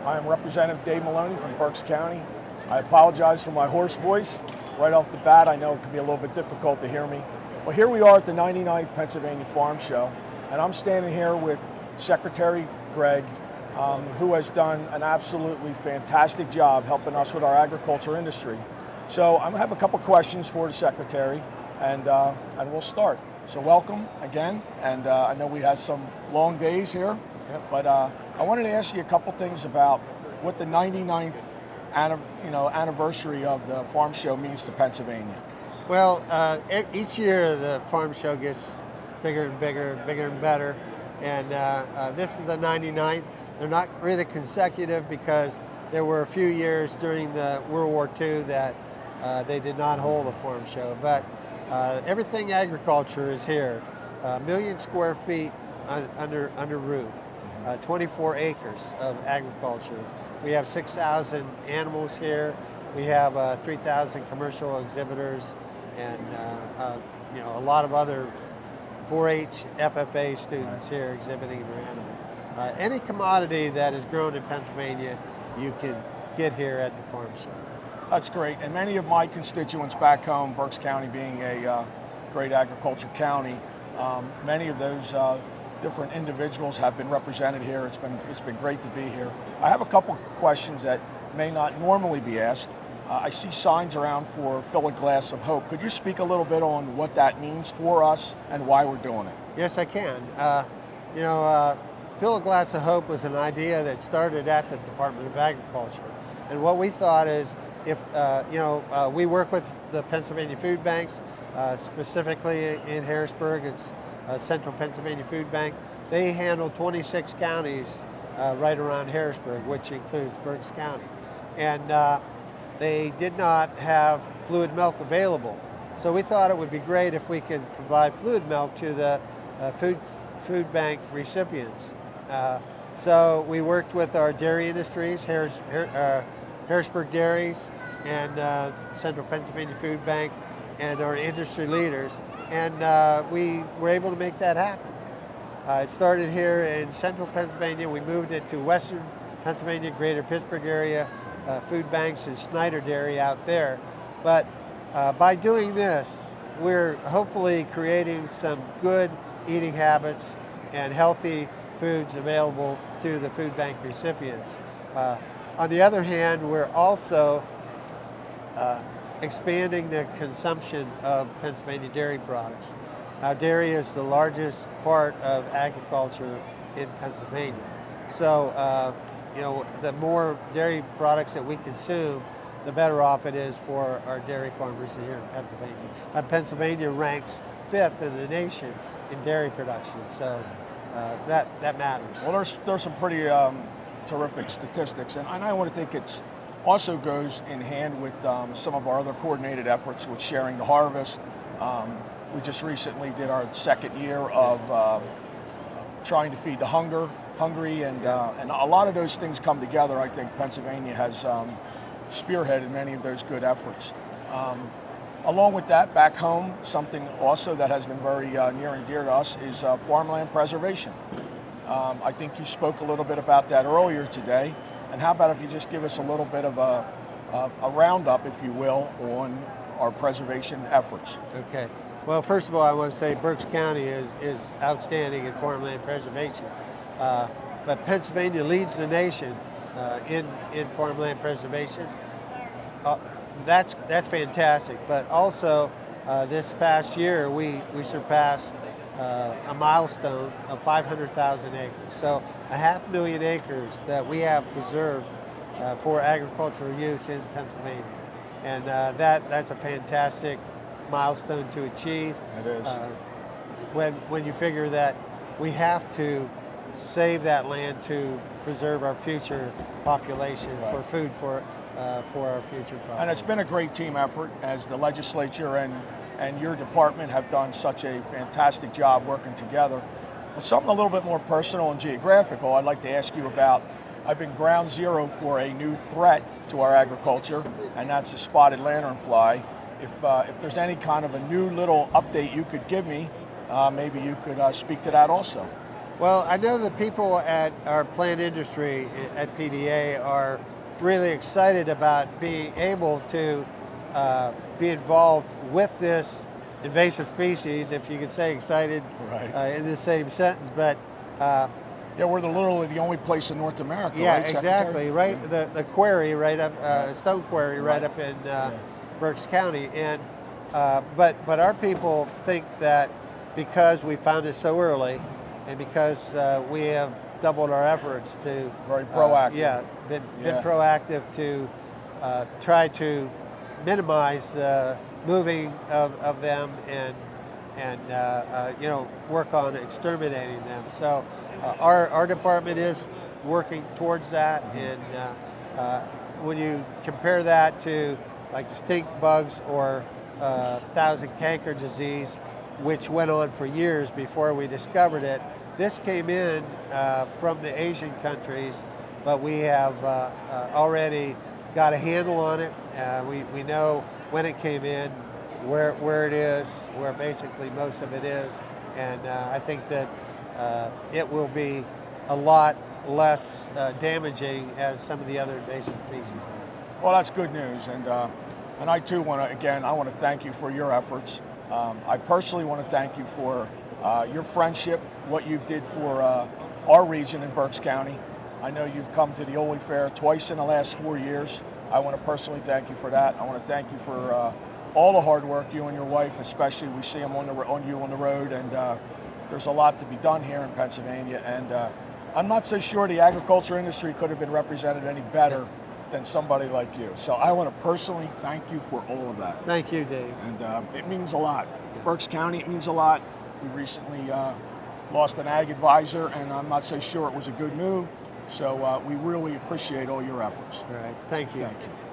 I am Representative Dave Maloney from Berks County. I apologize for my hoarse voice. Right off the bat, I know it can be a little bit difficult to hear me. But here we are at the 99th Pennsylvania Farm Show, and I'm standing here with Secretary Greig, who has done an absolutely fantastic job helping us with our agriculture industry. So I'm gonna have a couple questions for the Secretary, and we'll start. So welcome again, and I know we had some long days here, but I wanted to ask you a couple things about what the 99th anniversary of the Farm Show means to Pennsylvania. Well, each year the Farm Show gets bigger and bigger, bigger and better, and this is the 99th. They're not really consecutive because there were a few years during the World War II that they did not hold a Farm Show, but everything agriculture is here. 1 million square feet under roof, 24 acres of agriculture. We have 6,000 animals here. We have 3,000 commercial exhibitors, and a lot of other 4-H FFA students here exhibiting their animals. Any commodity that is grown in Pennsylvania, you can get here at the Farm Show. That's great, and many of my constituents back home, Berks County being a great agriculture county, many of those different individuals have been represented here. It's been great to be here. I have a couple questions that may not normally be asked. I see signs around for Fill a Glass of Hope. Could you speak a little bit on what that means for us and why we're doing it? Yes, I can. Fill a Glass of Hope was an idea that started at the Department of Agriculture. And what we thought is, if we work with the Pennsylvania food banks, specifically in Harrisburg, it's Central Pennsylvania Food Bank. They handle 26 counties right around Harrisburg, which includes Berks County. And they did not have fluid milk available. So we thought it would be great if we could provide fluid milk to the food bank recipients. So we worked with our dairy industries, Harrisburg Dairies and Central Pennsylvania Food Bank, and our industry leaders, and we were able to make that happen. It started here in Central Pennsylvania. We moved it to Western Pennsylvania, Greater Pittsburgh area, food banks and Snyder Dairy out there. But by doing this, we're hopefully creating some good eating habits and healthy foods available to the food bank recipients. On the other hand, we're also expanding the consumption of Pennsylvania dairy products. Now, dairy is the largest part of agriculture in Pennsylvania. So, the more dairy products that we consume, the better off it is for our dairy farmers here in Pennsylvania. Pennsylvania ranks 5th in the nation in dairy production, so that matters. Well, there's some pretty terrific statistics, and I want to think it's also goes in hand with some of our other coordinated efforts with sharing the harvest. We just recently did our second year of trying to feed the hungry, and a lot of those things come together. I think Pennsylvania has spearheaded many of those good efforts. Along with that, back home, something also that has been very near and dear to us is farmland preservation. I think you spoke a little bit about that earlier today. And how about if you just give us a little bit of a roundup, if you will, on our preservation efforts? Okay. Well, first of all, I want to say Berks County is outstanding in farmland preservation. But Pennsylvania leads the nation in farmland preservation. That's fantastic. But also, this past year, we surpassed a milestone of 500,000 acres. So 500,000 acres that we have preserved for agricultural use in Pennsylvania. And that's a fantastic milestone to achieve. It is. When you figure that we have to save that land to preserve our future population, right, for food for our future population. And it's been a great team effort, as the legislature and your department have done such a fantastic job working together. Well, something a little bit more personal and geographical I'd like to ask you about. I've been ground zero for a new threat to our agriculture, and that's the spotted lanternfly. If there's any kind of a new little update you could give me, maybe you could speak to that also. Well, I know the people at our plant industry at PDA are really excited about being able to be involved with this invasive species, if you could say excited Right. in the same sentence, but Yeah, we're literally the only place in North America, yeah, right, Secretary? exactly, right, Yeah. the quarry right up, Right. stone quarry right Right. up in Yeah. Berks County, and but our people think that because we found it so early, and because we have doubled our efforts to Very proactive. been Yeah. proactive to try to minimize the moving of them and you know, work on exterminating them. So our department is working towards that, and when you compare that to like the stink bugs or thousand canker disease, which went on for years before we discovered it, this came in from the Asian countries, but we have already got a handle on it. We know when it came in, where it is, where basically most of it is, and I think that it will be a lot less damaging as some of the other invasive species are. Well, that's good news, and I too want to, again, I want to thank you for your efforts. I personally want to thank you for your friendship, what you did for our region in Berks County. I know you've come to the Ole Fair twice in the last 4 years. I want to personally thank you for that. I want to thank you for all the hard work, you and your wife especially. We see them on you on the road, and there's a lot to be done here in Pennsylvania. And I'm not so sure the agriculture industry could have been represented any better than somebody like you. So I want to personally thank you for all of that. Thank you, Dave. And it means a lot. Berks County, it means a lot. We recently lost an ag advisor, and I'm not so sure it was a good move. So we really appreciate all your efforts. All right, thank you. Thank you.